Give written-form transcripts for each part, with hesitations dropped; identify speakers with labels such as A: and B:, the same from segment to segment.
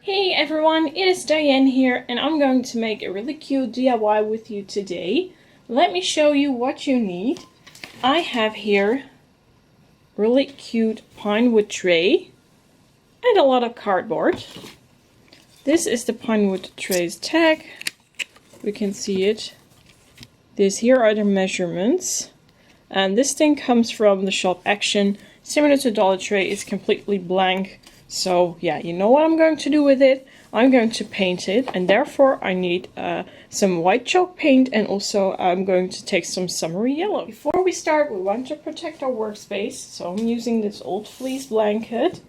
A: Hey everyone, it is Dyanne here and I'm going to make a really cute DIY with you today. Let me show you what you need. I have here really cute pine wood tray and a lot of cardboard. This is the pine wood tray's tag. We can see it. Here are the measurements. And this thing comes from the shop Action. Similar to Dollar Tree, it's completely blank. So yeah, you know what I'm going to do with it. I'm going to paint it, and therefore I need some white chalk paint, and also I'm going to take some summery yellow. Before we start, we want to protect our workspace, so I'm using this old fleece blanket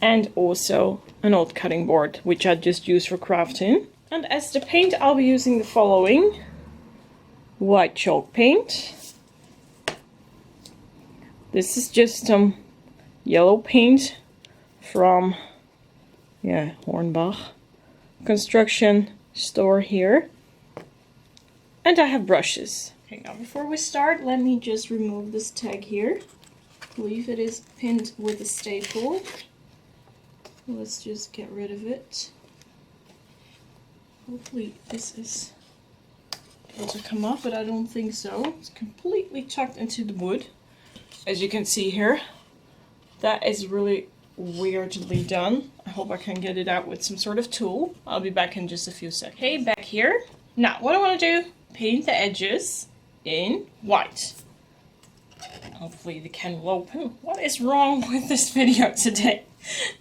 A: and also an old cutting board, which I just used for crafting. And as the paint, I'll be using the following: white chalk paint. This is just some yellow paint from Hornbach construction store here. And I have brushes. Okay, now before we start, let me just remove this tag here. I believe it is pinned with a staple. Let's just get rid of it. Hopefully this is able to come up, but I don't think so. It's completely tucked into the wood. As you can see here, that is really weirdly done. I hope I can get it out with some sort of tool. I'll be back in just a few seconds. Okay, back here. Now, what I want to do, paint the edges in white. Hopefully the can will open. What is wrong with this video today?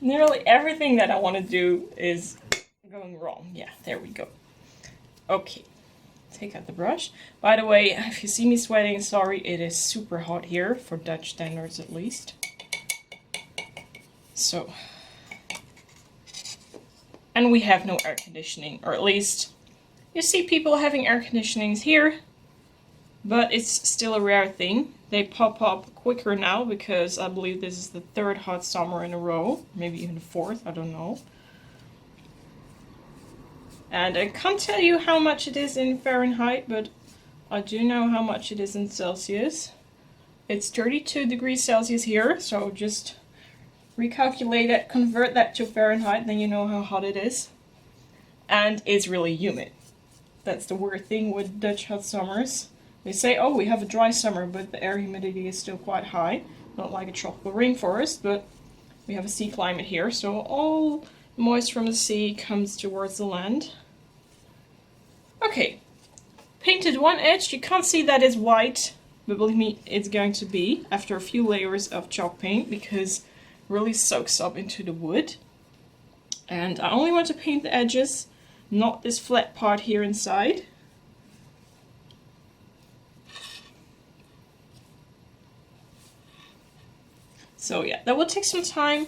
A: Nearly everything that I want to do is going wrong. Yeah, there we go. Okay, take out the brush. By the way, if you see me sweating, sorry, it is super hot here, for Dutch standards at least. So, and we have no air conditioning, or at least you see people having air conditionings here, but it's still a rare thing. They pop up quicker now because I believe this is the third hot summer in a row, maybe even the fourth, I don't know. And I can't tell you how much it is in Fahrenheit, but I do know how much it is in Celsius. It's 32 degrees Celsius here, so just recalculate it, convert that to Fahrenheit, then you know how hot it is. And it's really humid. That's the weird thing with Dutch hot summers. They say, oh, we have a dry summer, but the air humidity is still quite high. Not like a tropical rainforest, but we have a sea climate here, so all moist from the sea comes towards the land. Okay, painted one edge. You can't see that it's white, but believe me, it's going to be after a few layers of chalk paint, because really soaks up into the wood. And I only want to paint the edges, not this flat part here inside. So yeah, that will take some time.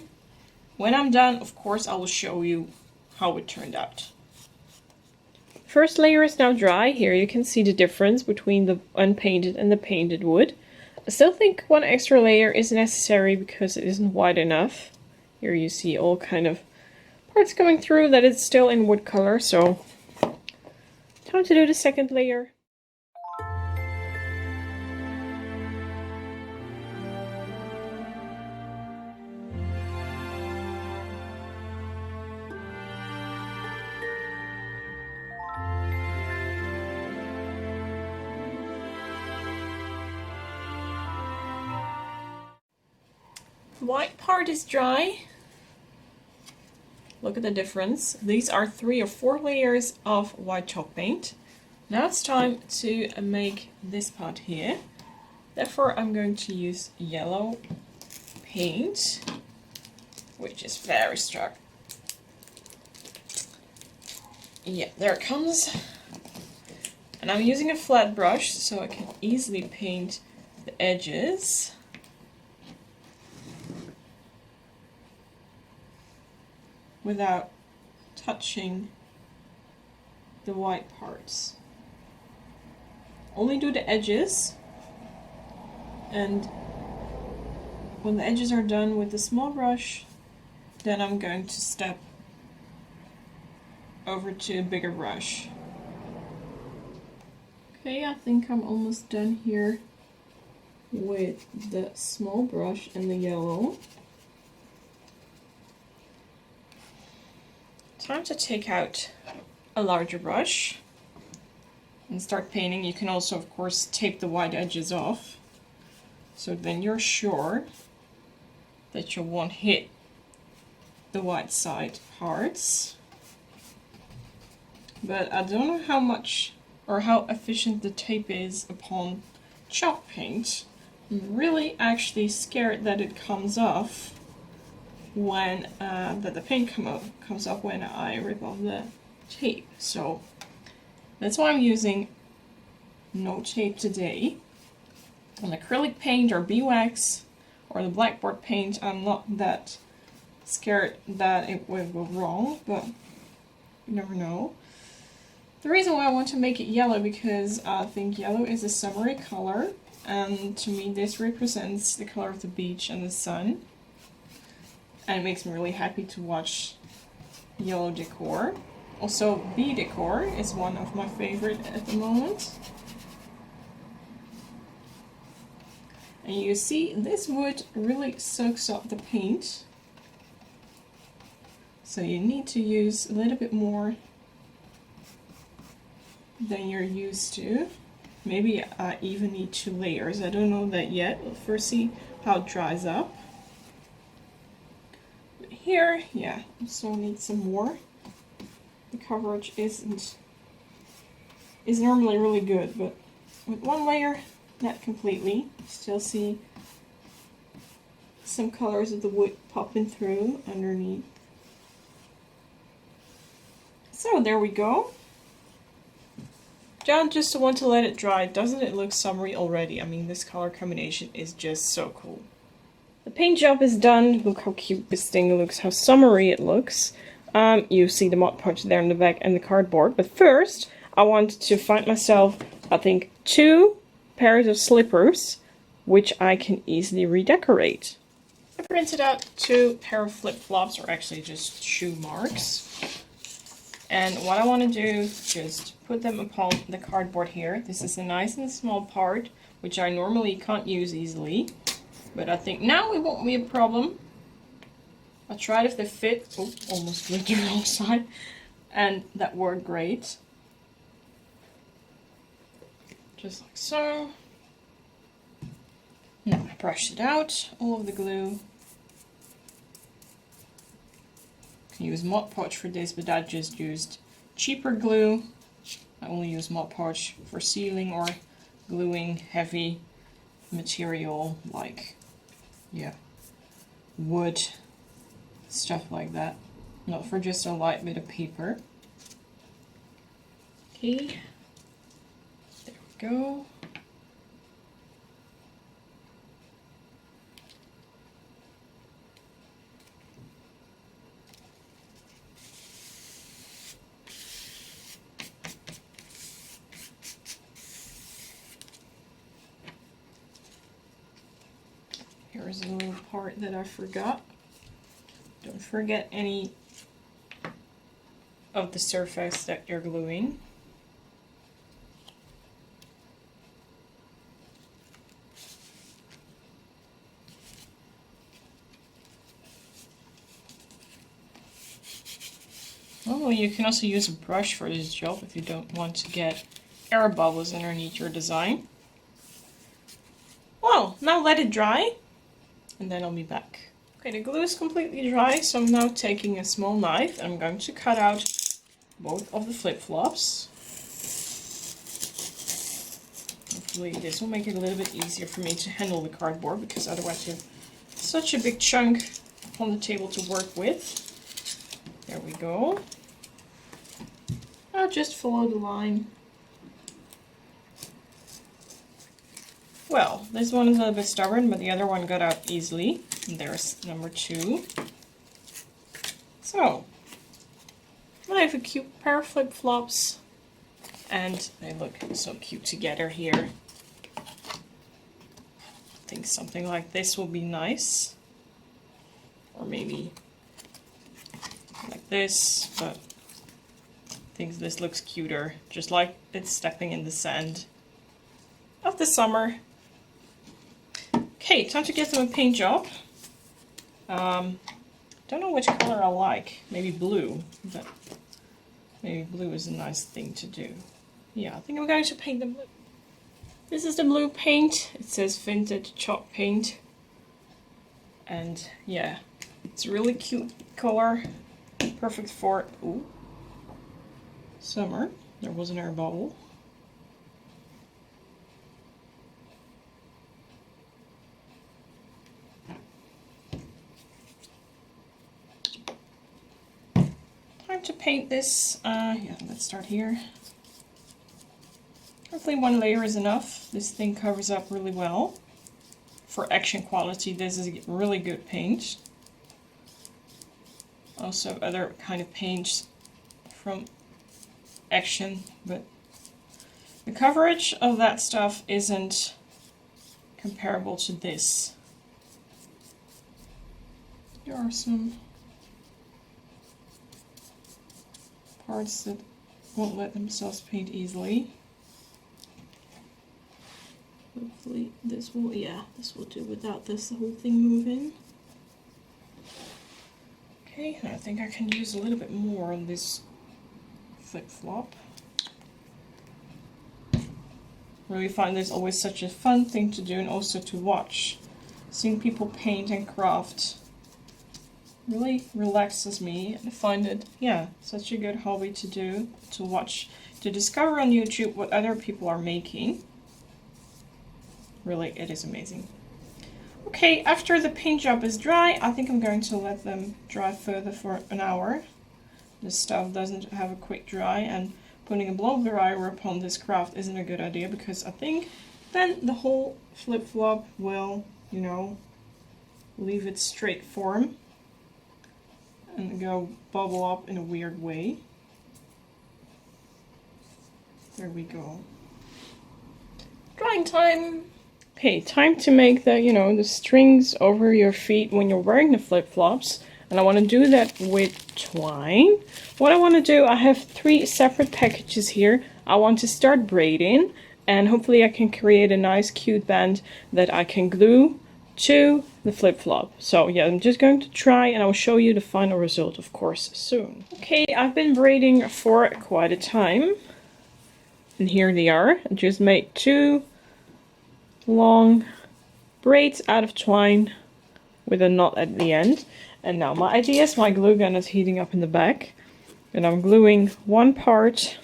A: When I'm done, of course, I will show you how it turned out. First layer is now dry. Here you can see the difference between the unpainted and the painted wood. I still think one extra layer is necessary because it isn't wide enough. Here you see all kind of parts coming through that it's still in wood color, so time to do the second layer. White part is dry. Look at the difference. These are 3 or 4 layers of white chalk paint. Now it's time to make this part here. Therefore I'm going to use yellow paint, which is very strong. Yeah, there it comes. And I'm using a flat brush so I can easily paint the edges. Without touching the white parts. Only do the edges, and when the edges are done with the small brush, then I'm going to step over to a bigger brush. Okay, I think I'm almost done here with the small brush and the yellow. Time to take out a larger brush and start painting. You can also, of course, tape the white edges off, so then you're sure that you won't hit the white side parts. But I don't know how much or how efficient the tape is upon chalk paint. I'm really actually scared that it comes off when that the paint comes off when I rip off the tape. So that's why I'm using no tape today. On acrylic paint or beeswax or the blackboard paint, I'm not that scared that it will go wrong, but you never know. The reason why I want to make it yellow because I think yellow is a summery color, and to me this represents the color of the beach and the sun, and it makes me really happy to watch yellow decor. Also, bee decor is one of my favorite at the moment. And you see, this wood really soaks up the paint, so you need to use a little bit more than you're used to. Maybe I even need 2 layers. I don't know that yet. We'll first see how it dries up. But here, yeah, so I need some more. The coverage is normally really good, but with 1 layer, not completely. Still see some colors of the wood popping through underneath. So there we go. Just want to let it dry. Doesn't it look summery already? I mean, this color combination is just so cool. The paint job is done. Look how cute this thing looks, how summery it looks. You see the Mod Podge there in the back and the cardboard. But first, I want to find myself, I think, 2 pairs of slippers, which I can easily redecorate. I printed out 2 pair of flip-flops, or actually just shoe marks. And what I want to do, just put them upon the cardboard here. This is a nice and small part, which I normally can't use easily. But I think now it won't be a problem. I tried if they fit. Oh, almost glued the wrong side. And that worked great. Just like so. Now I brushed it out, all of the glue. Can use Mod Podge for this, but I just used cheaper glue. I only use Mod Podge for sealing or gluing heavy material like, yeah, wood, stuff like that. Not for just a light bit of paper. Okay, there we go. Here's a little part that I forgot. Don't forget any of the surface that you're gluing. Oh, you can also use a brush for this job if you don't want to get air bubbles underneath your design. Well, now let it dry, and then I'll be back. Okay, the glue is completely dry, so I'm now taking a small knife and I'm going to cut out both of the flip-flops. Hopefully this will make it a little bit easier for me to handle the cardboard, because otherwise you have such a big chunk on the table to work with. There we go. I'll just follow the line. Well, this one is a little bit stubborn, but the other one got out easily. And there's number 2. So, I have a cute pair of flip-flops, and they look so cute together here. I think something like this will be nice. Or maybe like this, but I think this looks cuter, just like it's stepping in the sand of the summer. Okay, time to get them a paint job. Don't know which color I like. Maybe blue, but maybe blue is a nice thing to do. Yeah, I think I'm going to paint them blue. This is the blue paint. It says vintage chalk paint. And yeah, it's a really cute color. Perfect for summer. There was an air bubble. Time to paint this. Yeah, let's start here. Hopefully one layer is enough. This thing covers up really well. For action quality, this is really good paint. Also other kind of paints from Action, but the coverage of that stuff isn't comparable to this. There are some parts that won't let themselves paint easily. Hopefully this will, this will do without this whole thing moving. Okay, I think I can use a little bit more on this flip-flop. Really find this always such a fun thing to do and also to watch. Seeing people paint and craft really relaxes me, and I find it, such a good hobby to do, to watch, to discover on YouTube what other people are making. Really, it is amazing. Okay, after the paint job is dry, I think I'm going to let them dry further for an hour. This stuff doesn't have a quick dry, and putting a blow dryer upon this craft isn't a good idea, because I think then the whole flip-flop will, leave its straight form and go bubble up in a weird way. There we go. Drying time! Okay, time to make the, the strings over your feet when you're wearing the flip-flops. And I want to do that with twine. What I want to do, I have 3 separate packages here. I want to start braiding, and hopefully I can create a nice cute band that I can glue to the flip-flop. So yeah, I'm just going to try, and I'll show you the final result, of course, soon. Okay, I've been braiding for quite a time. And here they are. I just made 2 long braids out of twine with a knot at the end. And now my idea is my glue gun is heating up in the back, and I'm gluing one part,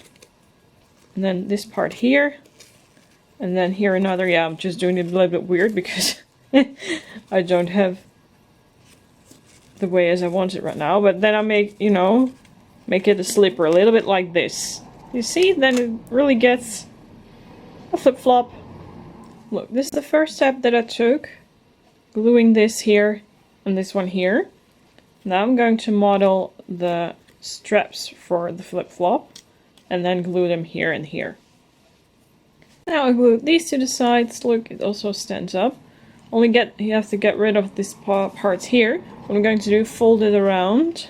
A: and then this part here, and then here another. Yeah, I'm just doing it a little bit weird because I don't have the way as I want it right now. But then I make it a slipper a little bit like this. You see, then it really gets a flip-flop. Look, this is the first step that I took, gluing this here and this one here. Now I'm going to model the straps for the flip-flop and then glue them here and here. Now I glue these to the sides. Look, it also stands up. You have to get rid of these parts here. What I'm going to do, fold it around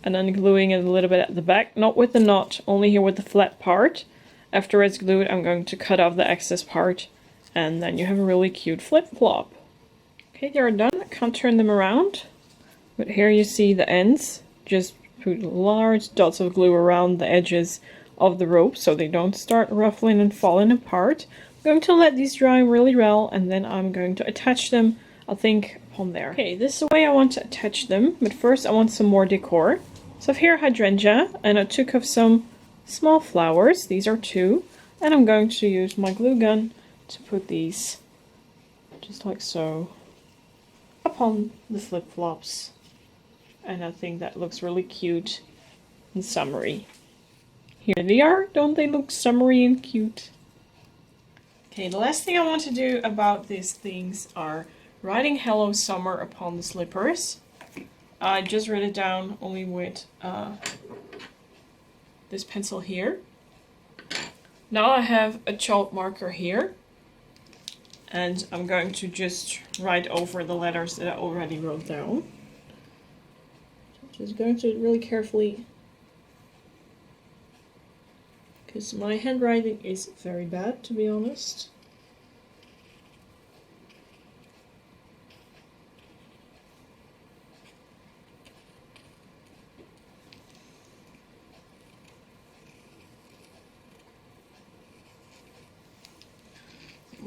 A: and then gluing it a little bit at the back, not with the knot, only here with the flat part. After it's glued, I'm going to cut off the excess part, and then you have a really cute flip-flop. Okay, they're done. I can't turn them around, but here you see the ends. Just put large dots of glue around the edges of the rope so they don't start ruffling and falling apart. I'm going to let these dry really well, and then I'm going to attach them, I think, upon there. Okay, this is the way I want to attach them, but first I want some more decor. So I have here hydrangea, and I took off some small flowers. These are 2, and I'm going to use my glue gun to put these, just like so, upon the flip-flops. And I think that looks really cute and summery. Here they are. Don't they look summery and cute? Okay, the last thing I want to do about these things are writing Hello Summer upon the slippers. I just wrote it down only with this pencil here. Now I have a chalk marker here, and I'm going to just write over the letters that I already wrote down. Just going to really carefully, because my handwriting is very bad, to be honest.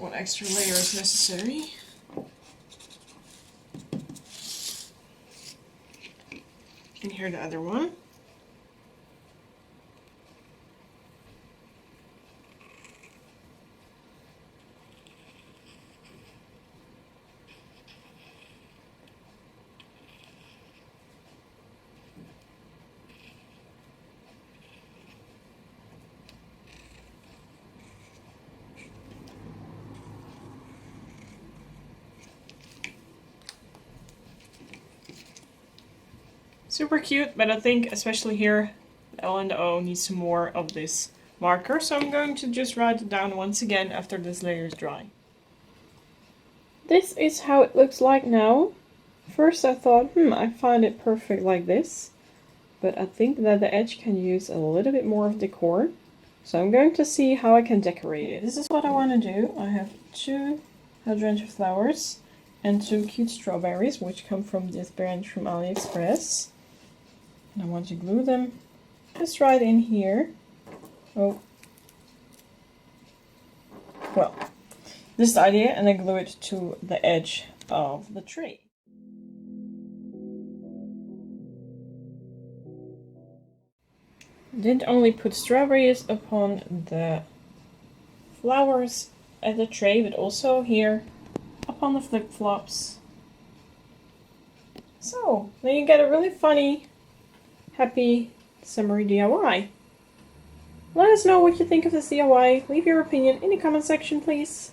A: one extra layer is necessary. And here the other one. Super cute, but I think especially here, the L and the O needs some more of this marker. So I'm going to just write it down once again after this layer is dry. This is how it looks like now. First I thought, I find it perfect like this. But I think that the edge can use a little bit more of decor. So I'm going to see how I can decorate it. This is what I want to do. I have 2 hydrangea flowers and 2 cute strawberries, which come from this branch from AliExpress. And I want to glue them just right in here. Oh. Well, this is the idea, and I glue it to the edge of the tray. Didn't only put strawberries upon the flowers at the tray, but also here upon the flip-flops. So, then you get a really funny, happy summery DIY. Let us know what you think of this DIY. Leave your opinion in the comment section, please.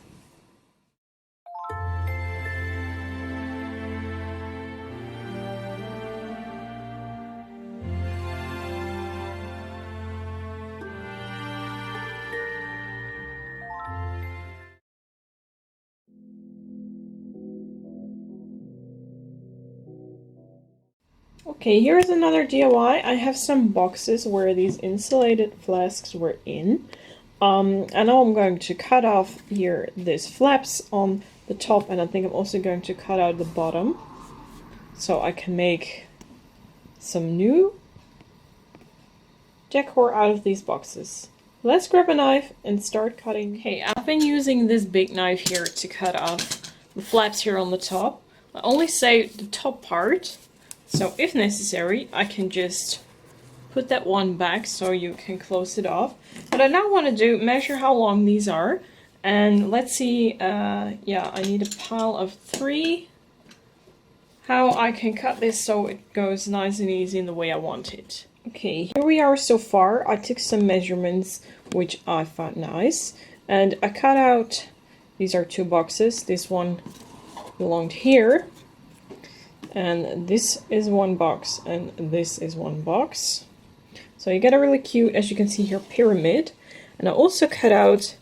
A: Okay, here's another DIY. I have some boxes where these insulated flasks were in. And now I'm going to cut off here these flaps on the top, and I think I'm also going to cut out the bottom so I can make some new decor out of these boxes. Let's grab a knife and start cutting. Okay, I've been using this big knife here to cut off the flaps here on the top. I only save the top part. So if necessary, I can just put that one back so you can close it off. What I now want to do, measure how long these are. And let's see, yeah, I need a pile of 3. How I can cut this so it goes nice and easy in the way I want it. Okay, here we are so far. I took some measurements, which I found nice. And I cut out, these are 2 boxes. This one belonged here. And this is 1 box, and this is 1 box. So you get a really cute, as you can see here, pyramid. And I also cut out,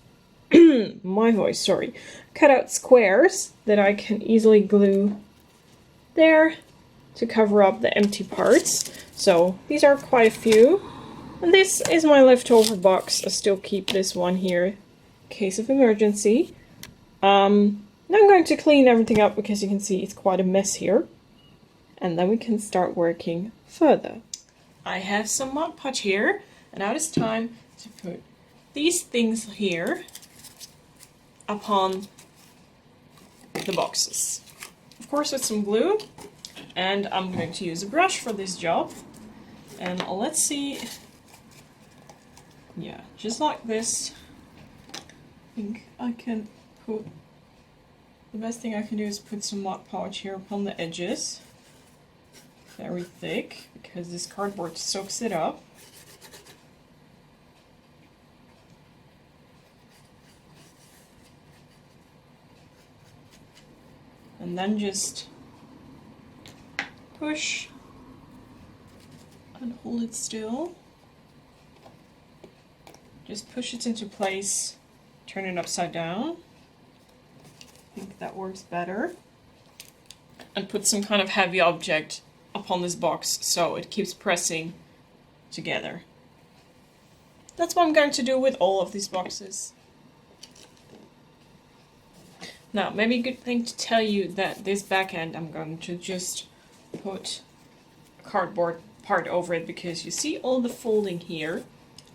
A: cut out squares that I can easily glue there to cover up the empty parts. So these are quite a few. And this is my leftover box. I still keep this one here in case of emergency. Now I'm going to clean everything up because you can see it's quite a mess here. And then we can start working further. I have some Mod Podge here, and now it's time to put these things here upon the boxes. Of course with some glue, and I'm going to use a brush for this job. And let's see, yeah, just like this. I think I can put, the best thing I can do is put some Mod Podge here upon the edges. Very thick, because this cardboard soaks it up. And then just push and hold it still. Just push it into place, turn it upside down. I think that works better. And put some kind of heavy object upon this box so it keeps pressing together. That's what I'm going to do with all of these boxes. Now, maybe a good thing to tell you that this back end I'm going to just put a cardboard part over it, because you see all the folding here.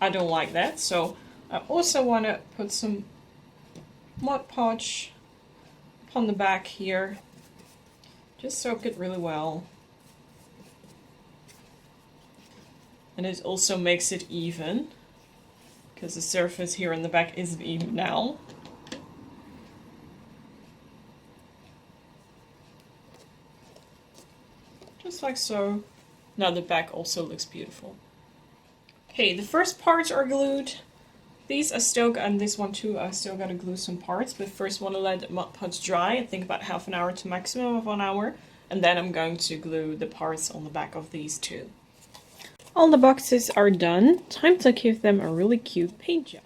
A: I don't like that, so I also want to put some Mod Podge on the back here. Just soak it really well. And it also makes it even, because the surface here in the back isn't even now. Just like so. Now the back also looks beautiful. Okay, the first parts are glued. These are still, and this one too, I still gotta glue some parts, but first want to let the Mod Podge dry. I think about half an hour to maximum of 1 hour. And then I'm going to glue the parts on the back of these two. All the boxes are done. Time to give them a really cute paint job.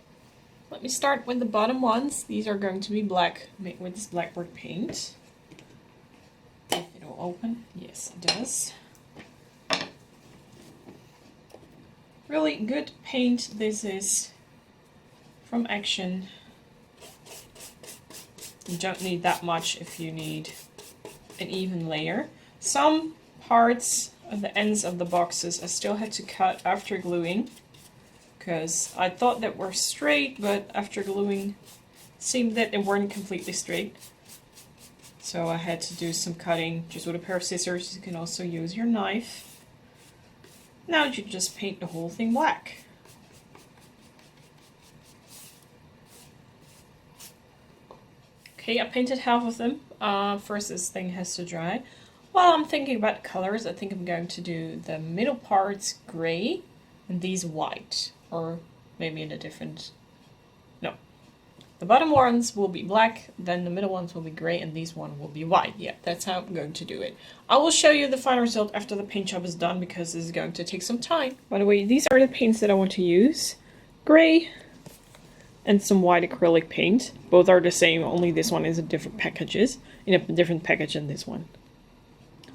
A: Let me start with the bottom ones. These are going to be black, made with this blackboard paint. If it'll open. Yes, it does. Really good paint. This is from Action. You don't need that much if you need an even layer. Some parts of the ends of the boxes I still had to cut after gluing, because I thought that were straight, but after gluing it seemed that they weren't completely straight. So I had to do some cutting just with a pair of scissors. You can also use your knife. Now you just paint the whole thing black. Okay, I painted half of them. First this thing has to dry. While I'm thinking about colors, I think I'm going to do the middle parts gray and these white. Or maybe in a different... No. The bottom ones will be black, then the middle ones will be gray, and these one will be white. Yeah, that's how I'm going to do it. I will show you the final result after the paint job is done, because this is going to take some time. By the way, these are the paints that I want to use. Gray and some white acrylic paint. Both are the same, only this one is in different packages. In a different package than this one.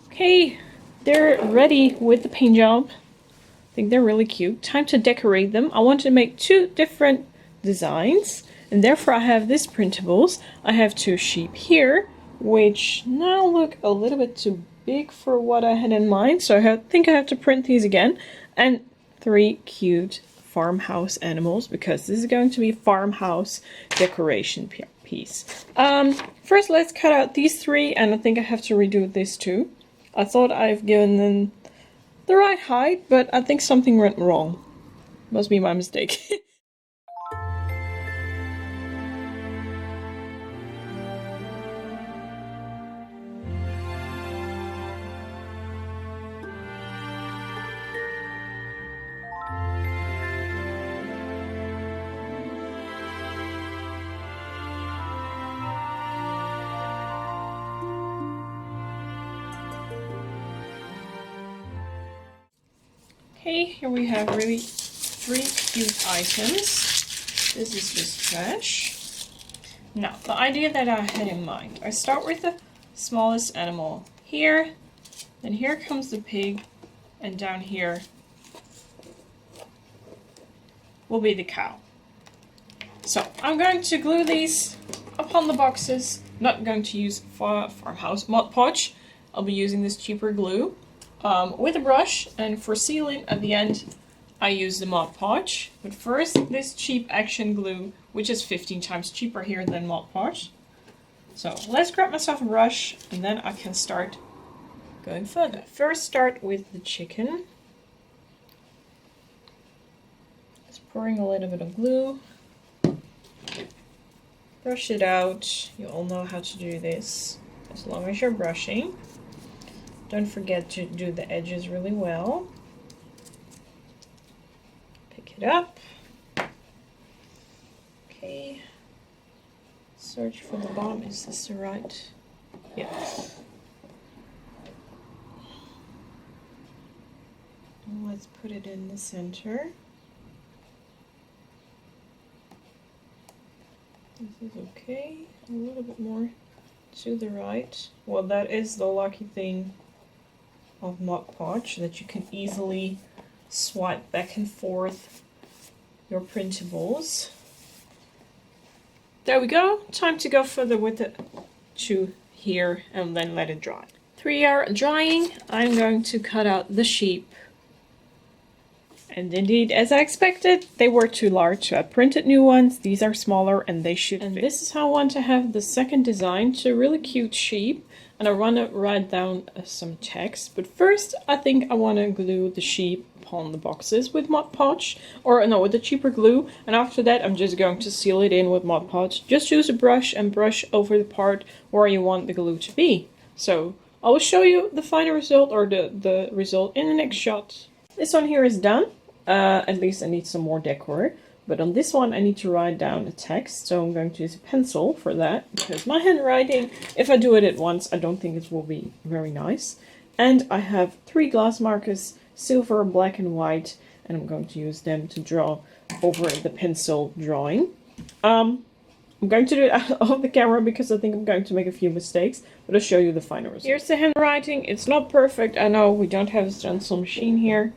A: Okay, they're ready with the paint job. I think they're really cute. Time to decorate them. I want to make 2 different designs. And therefore I have these printables. I have 2 sheep here, which now look a little bit too big for what I had in mind. So I think I have to print these again. And 3 cute farmhouse animals, because this is going to be a farmhouse decoration piece. First let's cut out these 3, and I think I have to redo this too. I thought I've given them the right height, but I think something went wrong. Must be my mistake. Okay, here we have really 3 cute items. This is just trash. Now, the idea that I had in mind. I start with the smallest animal here, then here comes the pig, and down here will be the cow. So, I'm going to glue these upon the boxes. Not going to use Farmhouse Mod Podge. I'll be using this cheaper glue. With a brush, and for sealing at the end I use the Mod Podge. But first this cheap Action glue, which is 15 times cheaper here than Mod Podge. So let's grab myself a brush and then I can start going further. First start with the chicken. Just pouring a little bit of glue. Brush it out. You all know how to do this as long as you're brushing. Don't forget to do the edges really well. Pick it up. Okay. Search for the bottom. Is this the right? Yeah. Let's put it in the center. This is okay. A little bit more to the right. Well, that is the lucky thing of Mod Podge, that you can easily swipe back and forth your printables. There we go. Time to go further with it to here and then let it dry. 3 are drying. I'm going to cut out the sheep And indeed, as I expected, they were too large, so I printed new ones. These are smaller and they should fit. And this is how I want to have the second design. It's a really cute sheep. And I want to write down some text. But first, I think I want to glue the sheep upon the boxes with Mod Podge. Or no, with the cheaper glue. And after that, I'm just going to seal it in with Mod Podge. Just use a brush and brush over the part where you want the glue to be. So I will show you the final result, or the result, in the next shot. This one here is done. At least I need some more decor. But on this one I need to write down a text. So I'm going to use a pencil for that. Because my handwriting, if I do it at once, I don't think it will be very nice. And I have 3 glass markers, silver, black and white. And I'm going to use them to draw over the pencil drawing. I'm going to do it out of the camera because I think I'm going to make a few mistakes. But I'll show you the final result. Here's the handwriting. It's not perfect. I know we don't have a stencil machine here.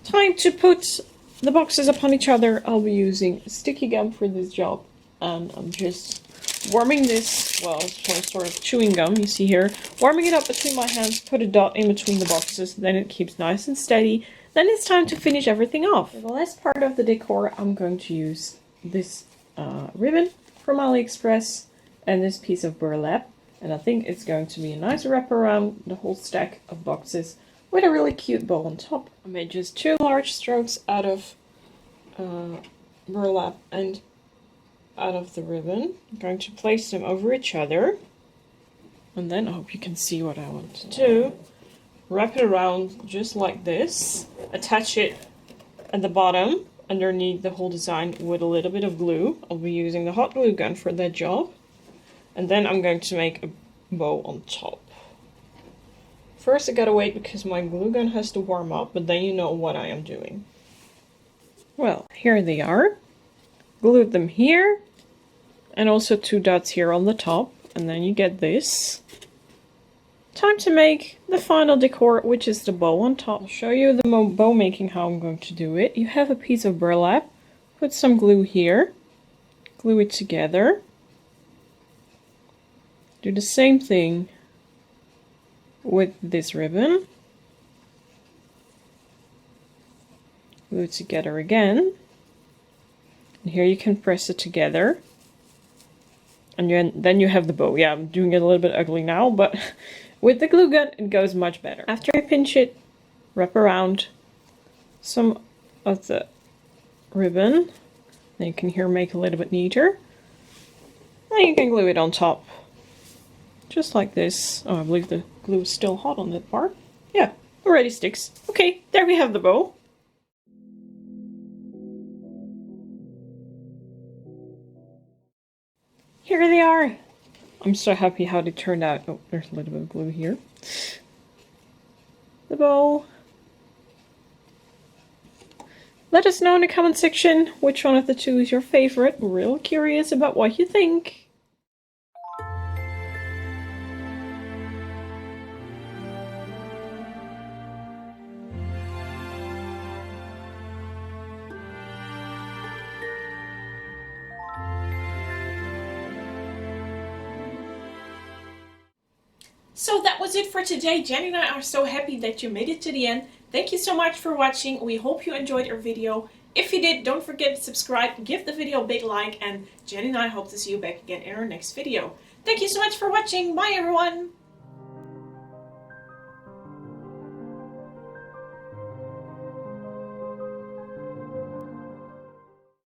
A: Time to put the boxes upon each other. I'll be using sticky gum for this job. And I'm just warming this, well, it's sort of chewing gum, you see here. Warming it up between my hands, put a dot in between the boxes, then it keeps nice and steady. Then it's time to finish everything off. For the last part of the decor, I'm going to use this ribbon from AliExpress and this piece of burlap. And I think it's going to be a nice wrap around the whole stack of boxes with a really cute bow on top. I made just 2 large strokes out of burlap and out of the ribbon. I'm going to place them over each other. And then I hope you can see what I want to do. Wrap it around just like this. Attach it at the bottom underneath the whole design with a little bit of glue. I'll be using the hot glue gun for that job. And then I'm going to make a bow on top. First I gotta wait because my glue gun has to warm up, but then you know what I am doing. Well, here they are. Glued them here. And also 2 dots here on the top. And then you get this. Time to make the final decor, which is the bow on top. I'll show you the bow making, how I'm going to do it. You have a piece of burlap. Put some glue here. Glue it together. Do the same thing with this ribbon. Glue it together again. And here you can press it together. And then you have the bow. Yeah, I'm doing it a little bit ugly now, but with the glue gun it goes much better. After I pinch it, wrap around some of the ribbon. Then you can here make a little bit neater. Then you can glue it on top. Just like this. Oh, I believe the glue is still hot on that part. Yeah, already sticks. Okay, there we have the bow. Here they are. I'm so happy how they turned out. Oh, there's a little bit of glue here. The bow. Let us know in the comment section which one of the 2 is your favorite. I'm real curious about what you think. So that was it for today. Janny and I are so happy that you made it to the end. Thank you so much for watching. We hope you enjoyed our video. If you did, don't forget to subscribe, give the video a big like, and Janny and I hope to see you back again in our next video. Thank you so much for watching. Bye everyone!